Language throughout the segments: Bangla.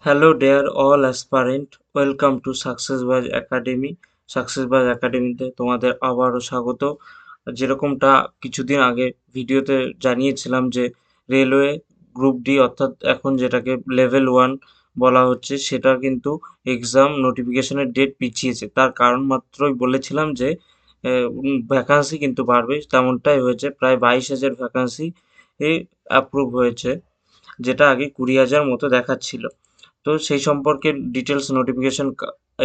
Hello dear all aspirant, welcome to Success Buzz Academy. Success বাজ একাডেমিতে তোমাদের আবারও স্বাগত। যেরকমটা কিছুদিন আগে ভিডিওতে জানিয়েছিলাম যে রেলওয়ে গ্রুপ ডি অর্থাৎ এখন যেটাকে লেভেল 1 বলা হচ্ছে সেটা কিন্তু এক্সাম নোটিফিকেশনের ডেট পিছিয়েছে। তার কারণ মাত্রই বলেছিলাম যে ভ্যাকান্সি কিন্তু বাড়বে, তেমনটাই হয়েছে। প্রায় 22,000 ভ্যাকান্সি অ্যাপ্রুভ হয়েছে, যেটা আগে 20,000 মতো দেখাচ্ছিল। তো সেই সম্পর্কে ডিটেলস নোটিফিকেশন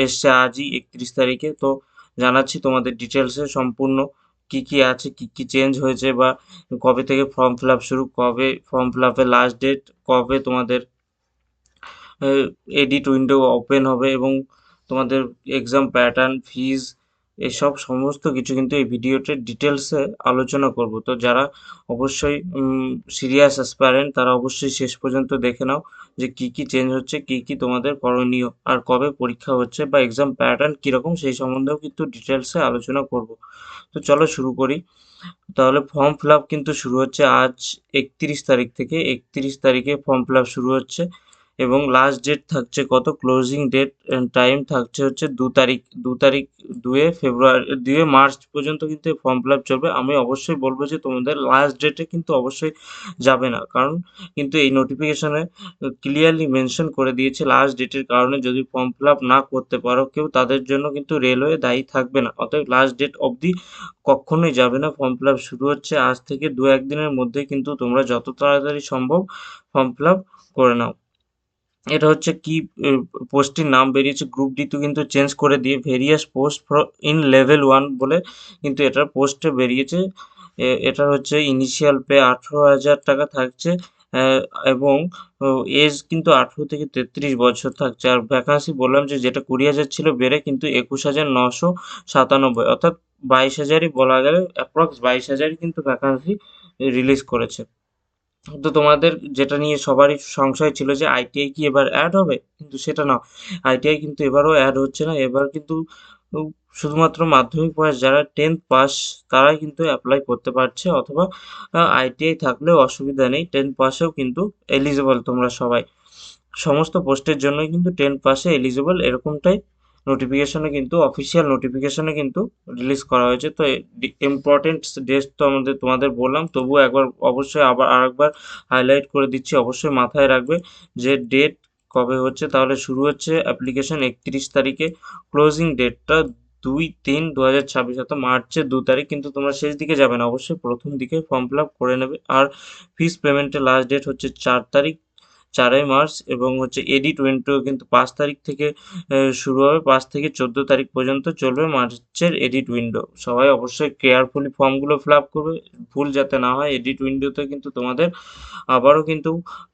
এসছে আজই 31 তারিখে। তো জানাচ্ছি তোমাদের ডিটেলসে সম্পূর্ণ কি কি আছে, কি কি চেঞ্জ হয়েছে, বা কবে থেকে ফর্ম ফিল আপ শুরু, কবে ফর্ম ফিল আপের লাস্ট ডেট, কবে তোমাদের এডিট উইন্ডো ওপেন হবে, এবং তোমাদের এক্সাম প্যাটার্ন, ফিজ, এসব সমস্ত কিছু কিন্তু এই ভিডিওতে ডিটেলসে আলোচনা করব। তো যারা অবশ্যই সিরিয়াস অ্যাসপারেন্ট তারা অবশ্যই শেষ পর্যন্ত দেখে নাও যে কি কি চেঞ্জ হচ্ছে, কি কি তোমাদের করণীয়, আর কবে পরীক্ষা হচ্ছে বা এক্সাম প্যাটার্ন কীরকম সেই সম্বন্ধেও কিন্তু ডিটেলসে আলোচনা করব। তো চলো শুরু করি। তাহলে ফর্ম ফিল আপ কিন্তু শুরু হচ্ছে আজ 31 তারিখ থেকে। 31 তারিখে ফর্ম ফিল আপ শুরু হচ্ছে, এবং লাস্ট ডেট থাকছে কত, ক্লোজিং ডেট টাইম থাকছে হচ্ছে 2 তারিখ। 2 তারিখ, 2 ফেব্রুয়ারি, 2 মার্চ পর্যন্ত কিন্তু এই ফর্ম ফিল আপ চলবে। আমি অবশ্যই বলবো যে তোমাদের লাস্ট ডেটে কিন্তু অবশ্যই যাবে না, কারণ কিন্তু এই নোটিফিকেশনে ক্লিয়ারলি মেনশন করে দিয়েছে লাস্ট ডেটের কারণে যদি ফর্ম ফিল আপ না করতে পারো কেউ, তাদের জন্য কিন্তু রেলওয়ে দায়ী থাকবে না। অতএব লাস্ট ডেট অবধি কখনোই যাবে না। ফর্ম ফিল আপ শুরু হচ্ছে আজ থেকে 2-1 দিনের মধ্যে, কিন্তু তোমরা যত তাড়াতাড়ি সম্ভব ফর্ম ফিল আপ করে নাও। এটা হচ্ছে কি, পোস্টটির নাম বেরিয়েছে গ্রুপ ডি তো কিন্তু চেঞ্জ করে দিয়ে ভেরিয়াস পোস্ট ইন লেভেল 1 বলে কিন্তু এটার পোস্টে বেরিয়েছে। এটা হচ্ছে ইনিশিয়াল পে 18,000 টাকা থাকছে, আহ, এবং এজ কিন্তু 18 থেকে 33 বছর থাকছে। আর ভ্যাকান্সি বললাম যে যেটা 20,000 ছিল বেড়ে কিন্তু 21,997, অর্থাৎ 22,000ই বলা গেলে, অ্যাপ্রক্স 22,000ই কিন্তু ভ্যাকান্সি রিলিজ করেছে। তো তোমাদের যেটা নিয়ে সবারই সংশয় ছিল যে আইটিআই কি এবার অ্যাড হবে, কিন্তু সেটা না। আইটিআই কিন্তু এবারও অ্যাড হচ্ছে না। এবার কিন্তু উম, শুধুমাত্র মাধ্যমিক পাস, যারা 10th পাস তারাই কিন্তু অ্যাপ্লাই করতে পারছে, অথবা আইটিআই থাকলেও অসুবিধা নেই, 10th পাসেও কিন্তু এলিজিবল তোমরা সবাই। সমস্ত পোস্টের জন্যই কিন্তু 10th পাসে এলিজিবল, এরকমটাই নোটিফিকেশনে কিন্তু, অফিসিয়াল নোটিফিকেশনে কিন্তু রিলিজ করা হয়েছে। তো ইম্পর্টেন্ট ডেট তো তোমাদের বললাম, তবুও একবার অবশ্যই আবার আরেকবার হাইলাইট করে দিচ্ছি, অবশ্যই মাথায় রাখবে যে ডেট কবে হচ্ছে। তাহলে শুরু হচ্ছে অ্যাপ্লিকেশন 31 তারিখে, ক্লোজিং ডেটটা 2-3-2026, অর্থাৎ মার্চের 2 তারিখ। কিন্তু তোমরা শেষ দিকে যাবে না, অবশ্যই প্রথম দিকে ফর্ম ফিল আপ করে নেবে। আর ফিস পেমেন্টের লাস্ট ডেট হচ্ছে 4 তারিখ, 4ই মার্চ। এবং হচ্ছে এডিট উইন্ডো কিন্তু 5 তারিখ থেকে শুরু হবে, 5 থেকে 14 তারিখ পর্যন্ত চলবে মার্চের এডিট উইন্ডো। সবাই অবশ্যই কেয়ারফুলি ফর্মগুলো ফিল আপ করবে, ভুল যাতে না হয়। এডিট উইন্ডোতে কিন্তু তোমাদের আবারও কিন্তু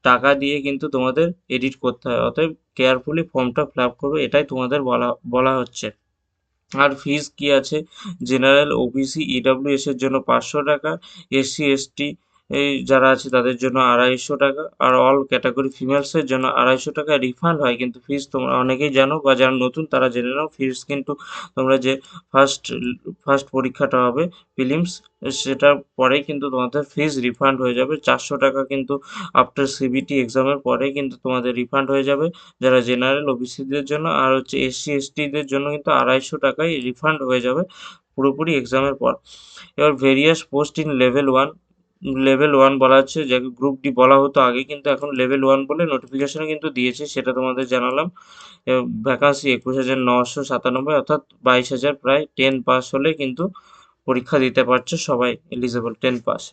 টাকা দিয়ে কিন্তু তোমাদের এডিট করতে হয়, অতএব কেয়ারফুলি ফর্মটা ফিল আপ করবে, এটাই তোমাদের বলা বলা হচ্ছে। আর ফিজ কি আছে, জেনারেল, ওবিসি, ইডাব্লিউএস এর জন্য 500 টাকা, এসসি এসটি এই যারা আছে তাদের জন্য 250 টাকা, আর অল ক্যাটাগরি ফিমেলসের জন্য 250 টাকা রিফান্ড হয়। কিন্তু ফিজ তোমরা অনেকেই জানো, বা যারা নতুন তারা জেনে নাও, ফিজ কিন্তু তোমরা যে ফার্স্ট ফার্স্ট পরীক্ষাটা হবে প্রিলিমস, সেটার পরেই কিন্তু তোমাদের ফিজ রিফান্ড হয়ে যাবে। 400 টাকা কিন্তু আফটার সিবিটি এক্সামের পরেই কিন্তু তোমাদের রিফান্ড হয়ে যাবে, যারা জেনারেল ওবিসিদের জন্য। আর হচ্ছে এসসি এসটিদের জন্য কিন্তু 250 টাকাই রিফান্ড হয়ে যাবে পুরোপুরি এক্সামের পর। এবার various post in level 1, level 1 বলা হচ্ছে, যাকে গ্রুপ ডি বলা হতো আগে, কিন্তু এখন লেভেল 1 বলে নোটিফিকেশনে কিন্তু দিয়েছে, সেটা তোমাদের জানালাম। ভ্যাকান্সি 21,997, অর্থাৎ 22,000, প্রায় 10 পাস হলে কিন্তু পরীক্ষা দিতে পারছে সবাই, এলিজেবল 10 পাস।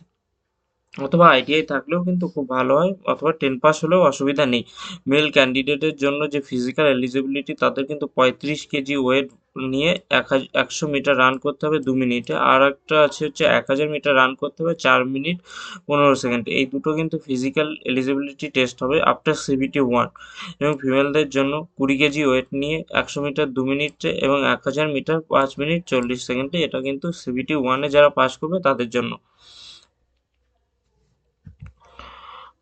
অথবা আইটিআই থাকলেও কিন্তু খুব ভালো হয়, অথবা 10 পাস হলেও অসুবিধা নেই। মেল ক্যান্ডিডেটের জন্য যে ফিজিক্যাল এলিজিবিলিটি, তাদের কিন্তু 35 কেজি ওয়েট নিয়ে 100 মিটার রান করতে হবে 2 মিনিটে। আর একটা আছে হচ্ছে 1,000 মিটার রান করতে হবে 4 মিনিট 15 সেকেন্ড। এই দুটো কিন্তু ফিজিক্যাল এলিজিবিলিটি টেস্ট হবে আফটার সিবিটি 1। এবং ফিমেলদের জন্য 20 কেজি ওয়েট নিয়ে 100 মিটার 2 মিনিটে, এবং 1,000 মিটার 5 মিনিট 40 সেকেন্ডে। এটা কিন্তু সিবিটি 1-এ যারা পাস করবে তাদের জন্য।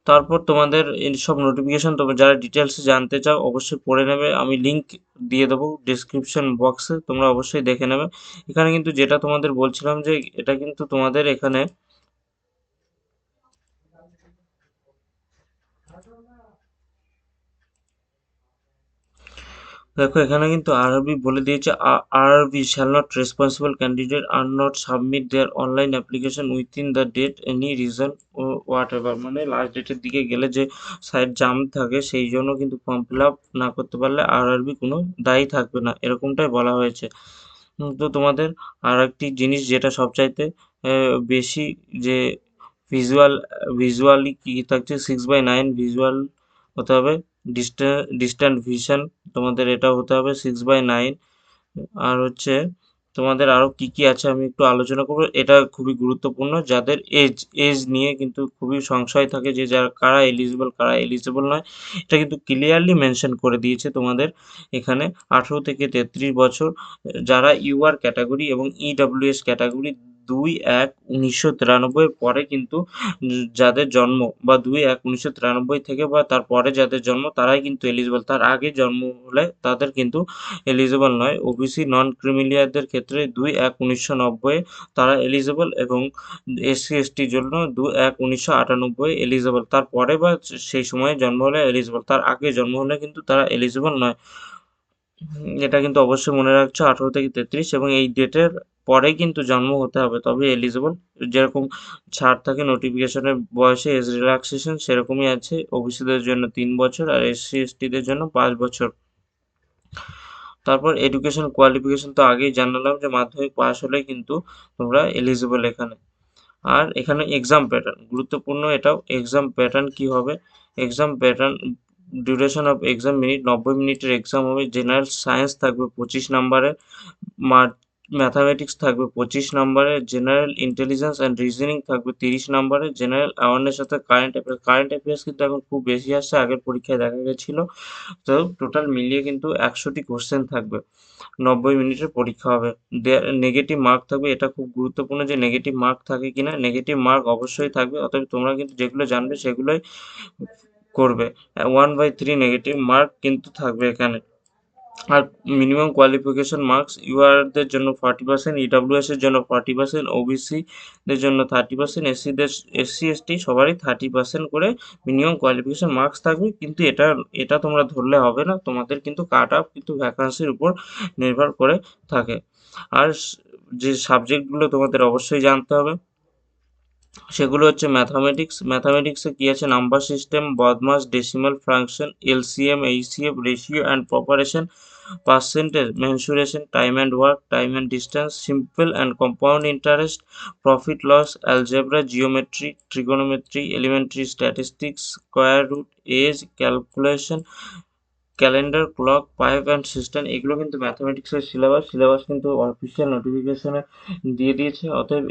তারপর তোমাদের এই সব নোটিফিকেশন, তোমরা যারা ডিটেলসে জানতে চাও অবশ্যই পড়ে নেবে, আমি লিংক দিয়ে দেবো ডিসক্রিপশন বক্সে, তোমরা অবশ্যই দেখে নেবে। এখানে কিন্তু যেটা তোমাদের বলছিলাম যে এটা কিন্তু তোমাদের এখানে দেখো এখানে কিন্তু আরআরবি বলে দিয়েছে, RRB shall not responsible candidate are not submit their online application within the date any reason ও হোয়াট এভার, মানে লাস্ট ডেটের দিকে গেলে যে সাইট জাম থাকে সেই জন্য কিন্তু ফর্ম ফিল আপ না করতে পারলে আরআরবি কোনো দায়ী থাকবে না, এরকমটাই বলা হয়েছে। তো তোমাদের আর একটি জিনিস যেটা সবচাইতে বেশি, যে ভিজুয়ালি কি থাকছে, 6/9 ভিজুয়াল হতে হবে, ডিস্ট্যান্ট ভিশন তোমাদের এটা হতে হবে 6/9। আর হচ্ছে তোমাদের আরো কি কি আছে আমি একটু আলোচনা করবো, এটা খুবই গুরুত্বপূর্ণ, যাদের এজ নিয়ে কিন্তু খুবই সংশয় থাকে যে যারা কারা এলিজিবল কারা এলিজিবল নয়, এটা কিন্তু ক্লিয়ারলি মেনশন করে দিয়েছে তোমাদের এখানে। 18 থেকে 33 বছর যারা ইউআর ক্যাটাগরি এবং ইডব্লিউএস ক্যাটাগরি 2/1/1993 পরে কিন্তু যাদের জন্ম, বা 2/1/1993 থেকে বা তারপরে যাদের জন্ম তারাই কিন্তু এলিজিবল, তার আগে জন্ম হলে তাদের কিন্তু এলিজিবল নয়। ওবিসি নন ক্রিমিলিয়ারদের ক্ষেত্রে 2/1/1990 তারা এলিজিবল, এবং এসসি এসটির জন্য 2/1/1998 এলিজিবল, তারপরে বা সেই সময়ে জন্ম হলে এলিজিবল, তার আগে জন্ম হলে কিন্তু তারা এলিজিবল নয়। এটা কিন্তু অবশ্যই মনে রাখছো, 18 থেকে 33 এবং এই ডেটের পরে কিন্তু জন্ম হতে হবে তবে এলিজিবল। যেরকম ছাড় থাকে নোটিফিকেশনের বয়সে এজ রিল্যাক্সেশন, সেরকমই আছে ওবিসিদের জন্য 3 বছর আর এসসি এসটিদের জন্য 5 বছর। তারপর এডুকেশন কোয়ালিফিকেশন তো আগেই জানালাম যে মাধ্যমিক পাস হলে কিন্তু তোমরা এলিজিবল এখানে। আর এখানে এক্সাম প্যাটার্ন গুরুত্বপূর্ণ, এটাও এক্সাম প্যাটার্ন কি হবে, exam pattern duration of exam minute 90 মিনিটের এক্সাম হবে। জেনারেল সায়েন্স থাকবে 25 নম্বরের, ম্যাথামেটিক্স থাকবে 25 নম্বরের, জেনারেল ইন্টেলিজেন্স অ্যান্ড রিজনিং থাকবে 30 নম্বরের, জেনারেল অ্যাওয়ারনেস সাথে কারেন্ট অ্যাফেয়ার্স কিন্তু এখন খুব বেশি আসছে, আগের পরীক্ষায় দেখা গেছিলো। তো টোটাল মিলিয়ে কিন্তু 100টি কোশ্চেন থাকবে, 90 মিনিটের পরীক্ষা হবে। নেগেটিভ মার্ক থাকবে, এটা খুব গুরুত্বপূর্ণ যে নেগেটিভ মার্ক থাকে কিনা, নেগেটিভ মার্ক অবশ্যই থাকবে, অতএব তোমরা কিন্তু যেগুলো জানবে সেগুলোই করবে। 1/3 নেগেটিভ মার্ক কিন্তু থাকবে এখানে। আর মিনিমাম কোয়ালিফিকেশন মার্কস ইউআরদের জন্য 40%, ইডব্লিউএস এর জন্য 40%, ওবিসি দের জন্য 30%, এসসি এসটি সবারই 30% করে মিনিমাম কোয়ালিফিকেশন মার্কস থাকবে। কিন্তু এটা তোমরা ধরলে হবে না, তোমাদের কিন্তু কাট অফ কিন্তু ভ্যাকান্সির উপর নির্ভর করে থাকে। আর যে সাবজেক্টগুলো তোমাদের অবশ্যই জানতে হবে সেগুলো হচ্ছে ম্যাথামেটিক্সে কি আছে, number system, BODMAS, decimal function, LCM, HCF, ratio and proportion, percentage, mensuration, time and work, time and distance, simple and compound interest, profit loss, algebra, geometry, trigonometry, elementary statistics, square root, age calculation, calendar, clock, pipe and cistern, এগুলো কিন্তু ম্যাথামেটিক্সের সিলেবাস কিন্তু অফিসিয়াল নোটিফিকেশনে দিয়ে দিয়েছে, অতএব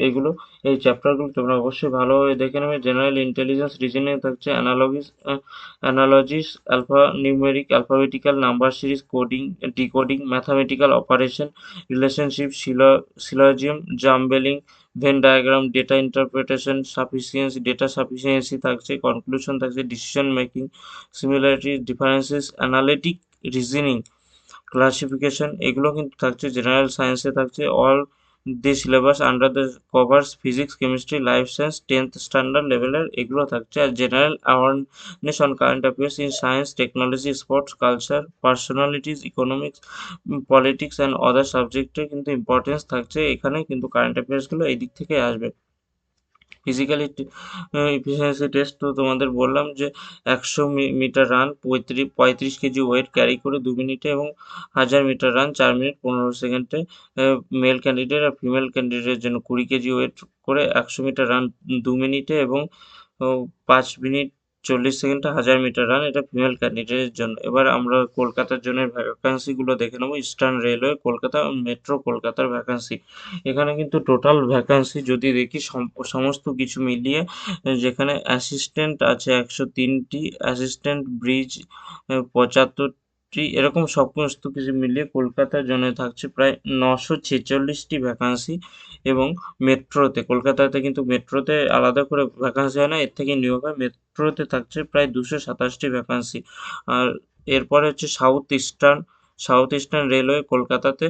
এই চ্যাপ্টারগুলো তোমরা অবশ্যই ভালোভাবে দেখে নেবে। জেনারেল ইন্টেলিজেন্স রিজনিং থাকছে, analogies, numeric, alphabetical, number series, coding, decoding, mathematical operation, relationship, syllogism, jumbling, Venn diagram, data interpretation, data sufficiency থাকছে, কনক্লুশন থাকছে, decision making, similarity, differences, analytic reasoning, classification, এগুলো কিন্তু থাকছে। জেনারেল সায়েন্সে থাকছে all the syllabus under the covers, physics, chemistry, life science 10th standard লেভেলের এগুলো থাকছে। আর general awareness on current affairs in science, technology, sports, culture, personalities, economics, politics and other সাবজেক্টের কিন্তু ইম্পর্টেন্স থাকছে, এখানে কিন্তু কারেন্ট অ্যাফেয়ার্সগুলো এই দিক থেকে আসবে। ফিজিক্যাল এফিসিয়েন্সি টেস্ট তো তোমাদের বললাম যে 100 metre run 35 KG weight carry করে 2 মিনিটে, এবং 1000 মিটার রান 4 মিনিট 15 সেকেন্ডে, মেল ক্যান্ডিডেট আর ফিমেল ক্যান্ডিডেটের জন্য 20 কেজি ওয়েট করে 100 মিটার রান 2 মিনিটে, এবং 5 মিনিট 40 সেকেন্ডে 1000 মিটার রান, এটা ফিমেল ক্যান্ডিডেটের জন্য। এবার আমরা কলকাতার জন্য ভ্যাকান্সিগুলো দেখে নেবো। ইস্টার্ন রেলওয়ে কলকাতা, মেট্রো কলকাতার ভ্যাকান্সি, এখানে কিন্তু টোটাল ভ্যাকান্সি যদি দেখি সমস্ত কিছু মিলিয়ে, যেখানে অ্যাসিস্ট্যান্ট আছে 103টি, অ্যাসিস্ট্যান্ট ব্রিজ 75টি, এরকম সমস্ত কিছু মিলিয়ে কলকাতার জন্য থাকছে প্রায় 946টি ভ্যাকান্সি। এবং কলকাতাতে কিন্তু মেট্রোতে আলাদা করে ভ্যাকান্সি হয় না, এর থেকে নিয়োগ হয়। মেট্রোতে থাকছে প্রায় 227টি ভ্যাকান্সি। আর এরপরে হচ্ছে সাউথ ইস্টার্ন রেলওয়ে কলকাতাতে,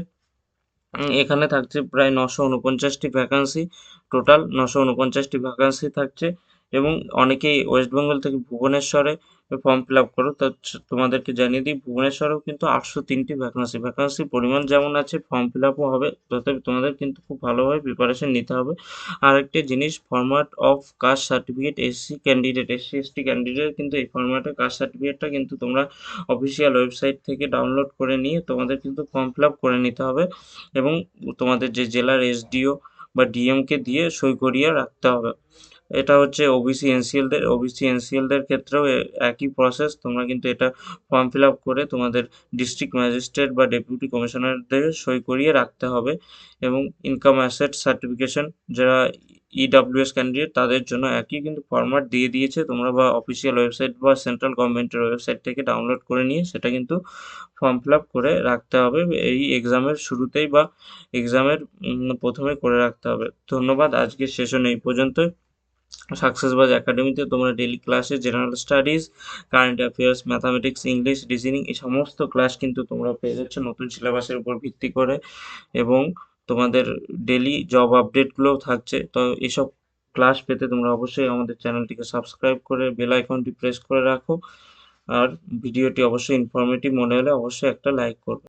এখানে থাকছে প্রায় 949টি ভ্যাকান্সি, টোটাল 949টি ভ্যাকান্সি থাকছে। এবং অনেকেই ওয়েস্ট বেঙ্গল থেকে ভুবনেশ্বরে ফর্ম ফিল আপ করো। তো তোমাদেরকে জানিয়ে দিই, ভুবনেশ্বরেও কিন্তু 803টি ভ্যাকান্সি পরিমাণ যেমন আছে, ফর্ম ফিল আপও হবে। তথাপি তোমাদের কিন্তু খুব ভালোভাবে প্রিপারেশন নিতে হবে। আরেকটি জিনিস, format of caste certificate, SC ST candidate কিন্তু এই ফরম্যাটে কাস্ট সার্টিফিকেটটা কিন্তু তোমরা অফিসিয়াল ওয়েবসাইট থেকে ডাউনলোড করে নিয়ে তোমাদের কিন্তু ফর্ম ফিল আপ করে নিতে হবে, এবং তোমাদের যে জেলার এসডিও বা ডিএমকে দিয়ে সই করিয়ে রাখতে হবে। এটা হচ্ছে ওবিসি এনসিএলদের ক্ষেত্রেও একই প্রসেস। তোমরা কিন্তু এটা ফর্ম ফিল আপ করে তোমাদের ডিস্ট্রিক্ট ম্যাজিস্ট্রেট বা ডেপুটি কমিশনারদের সই করিয়ে রাখতে হবে। এবং ইনকাম অ্যাসেট সার্টিফিকেশন, যারা ইডাব্লিউএস ক্যান্ডিডেট তাদের জন্য একই কিন্তু ফরম্যাট দিয়ে দিয়েছে, তোমরা বা অফিসিয়াল ওয়েবসাইট বা সেন্ট্রাল গভর্নমেন্টের ওয়েবসাইট থেকে ডাউনলোড করে নিয়ে সেটা কিন্তু ফর্ম ফিল আপ করে রাখতে হবে এই এক্সামের শুরুতেই বা এক্সামের প্রথমে করে রাখতে হবে। ধন্যবাদ, আজকের সেশন এই পর্যন্তই। সাকসেসবাজ একাডেমিতে তোমরা ডেইলি ক্লাসে general studies, current affairs, mathematics, English, reasoning এই সমস্ত ক্লাস কিন্তু তোমরা পেয়ে যাচ্ছ নতুন সিলেবাসের উপর ভিত্তি করে, এবং তোমাদের ডেলি জব আপডেটগুলোও থাকছে। তো এসব ক্লাস পেতে তোমরা অবশ্যই আমাদের চ্যানেলটিকে সাবস্ক্রাইব করে বেল আইকনটি প্রেস করে রাখো। আর ভিডিওটি অবশ্যই ইনফরমেটিভ মনে হলে অবশ্যই একটা লাইক করবে।